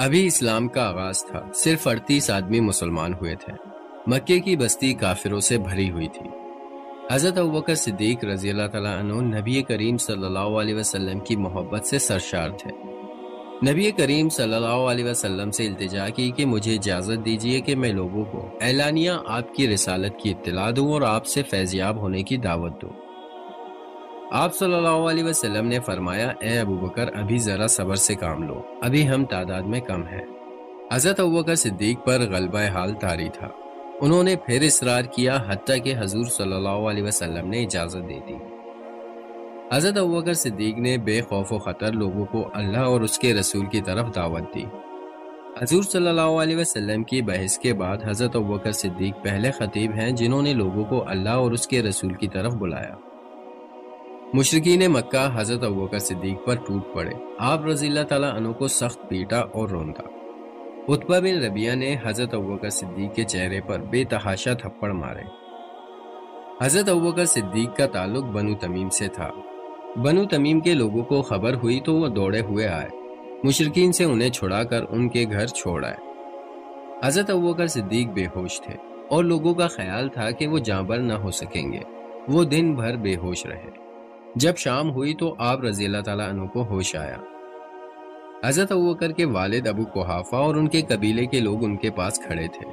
ابھی اسلام کا آغاز تھا، صرف 38 آدمی مسلمان ہوئے تھے۔ مکے کی بستی کافروں سے بھری ہوئی تھی۔ حضرت ابوبکر صدیق رضی اللہ تعالیٰ عنہ نبی کریم صلی اللہ علیہ وسلم کی محبت سے سرشار تھے۔ نبی کریم صلی اللہ علیہ وسلم سے التجا کی کہ مجھے اجازت دیجیے کہ میں لوگوں کو اعلانیہ آپ کی رسالت کی اطلاع دوں اور آپ سے فیضیاب ہونے کی دعوت دوں۔ آپ صلی اللہ علیہ وسلم نے فرمایا، اے ابوبکر، ابھی ذرا صبر سے کام لو، ابھی ہم تعداد میں کم ہیں۔ حضرت ابوبکر صدیق پر غلبہ حال طاری تھا۔ انہوں نے پھر اصرار کیا، حتیٰ کہ حضور صلی اللہ علیہ وسلم نے اجازت دے دی۔ حضرت ابوبکر صدیق نے بے خوف و خطر لوگوں کو اللہ اور اس کے رسول کی طرف دعوت دی۔ حضور صلی اللہ علیہ وسلم کی بحث کے بعد حضرت ابوبکر صدیق پہلے خطیب ہیں جنہوں نے لوگوں کو اللہ اور اس کے رسول کی طرف بلایا۔ مشرکین مکہ حضرت ابوبکر صدیق پر ٹوٹ پڑے۔ آپ رضی اللہ تعالیٰ عنہ کو سخت پیٹا اور روندا۔ عتبہ بن ربیعہ نے حضرت ابوبکر صدیق کے چہرے پر بے تحاشا تھپڑ مارے۔ حضرت ابوبکر صدیق کا تعلق بنو تمیم سے تھا۔ بنو تمیم کے لوگوں کو خبر ہوئی تو وہ دوڑے ہوئے آئے، مشرکین سے انہیں چھڑا کر ان کے گھر چھوڑ آئے۔ حضرت ابوبکر صدیق بے ہوش تھے اور لوگوں کا خیال تھا کہ وہ جاں بر نہ ہو سکیں گے۔ وہ دن بھر بے ہوش رہے۔ جب شام ہوئی تو آپ رضی اللہ تعالیٰ عنہ کو ہوش آیا۔ حضرت ابوبکر کے والد ابو قحافہ اور ان کے قبیلے کے لوگ ان کے پاس کھڑے تھے۔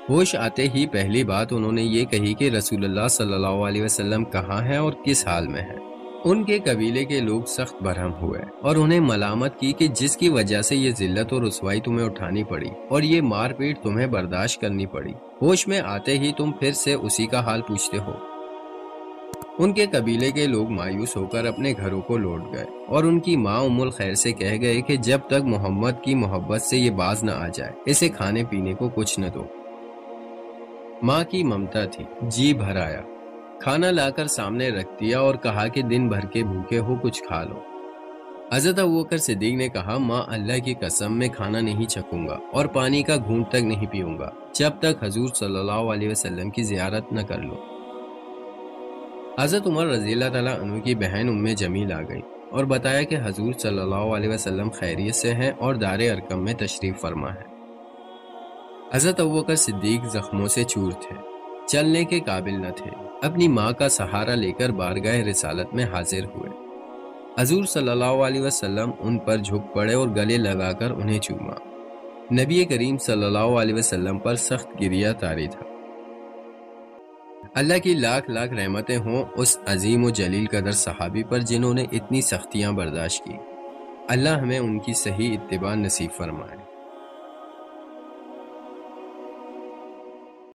ہوش آتے ہی پہلی بات انہوں نے یہ کہی کہ رسول اللہ صلی اللہ علیہ وسلم کہاں ہیں اور کس حال میں ہیں۔ ان کے قبیلے کے لوگ سخت برہم ہوئے اور انہیں ملامت کی کہ جس کی وجہ سے یہ ذلت اور رسوائی تمہیں اٹھانی پڑی اور یہ مار پیٹ تمہیں برداشت کرنی پڑی، ہوش میں آتے ہی تم پھر سے اسی کا حال پوچھتے ہو۔ ان کے قبیلے کے لوگ مایوس ہو کر اپنے گھروں کو لوٹ گئے اور ان کی ماں ام الخیر سے کہہ گئے کہ جب تک محمد کی محبت سے یہ باز نہ آ جائے اسے کھانے پینے کو کچھ نہ دو۔ ماں کی ممتا تھی، جی بھر آیا، کھانا لا کر سامنے رکھ دیا اور کہا کہ دن بھر کے بھوکے ہو، کچھ کھا لو۔ حضرت ابوبکر صدیق نے کہا، ماں اللہ کی قسم میں کھانا نہیں چکھوں گا اور پانی کا گھونٹ تک نہیں پیوں گا جب تک حضور صلی اللہ علیہ وسلم کی زیارت نہ کر لو۔ حضرت عمر رضی اللہ تعالیٰ عنہ کی بہن ام جمیل آ گئی اور بتایا کہ حضور صلی اللہ علیہ وسلم خیریت سے ہیں اور دار ارقم میں تشریف فرما ہے۔ حضرت ابوبکر صدیق زخموں سے چور تھے، چلنے کے قابل نہ تھے، اپنی ماں کا سہارا لے کر بارگاہ رسالت میں حاضر ہوئے۔ حضور صلی اللہ علیہ وسلم ان پر جھک پڑے اور گلے لگا کر انہیں چوما۔ نبی کریم صلی اللہ علیہ وسلم پر سخت گریہ طاری تھا۔ اللہ کی لاکھ لاکھ رحمتیں ہوں اس عظیم و جلیل قدر صحابی پر جنہوں نے اتنی سختیاں برداشت کی۔ اللہ ہمیں ان کی صحیح اتباع نصیب فرمائے۔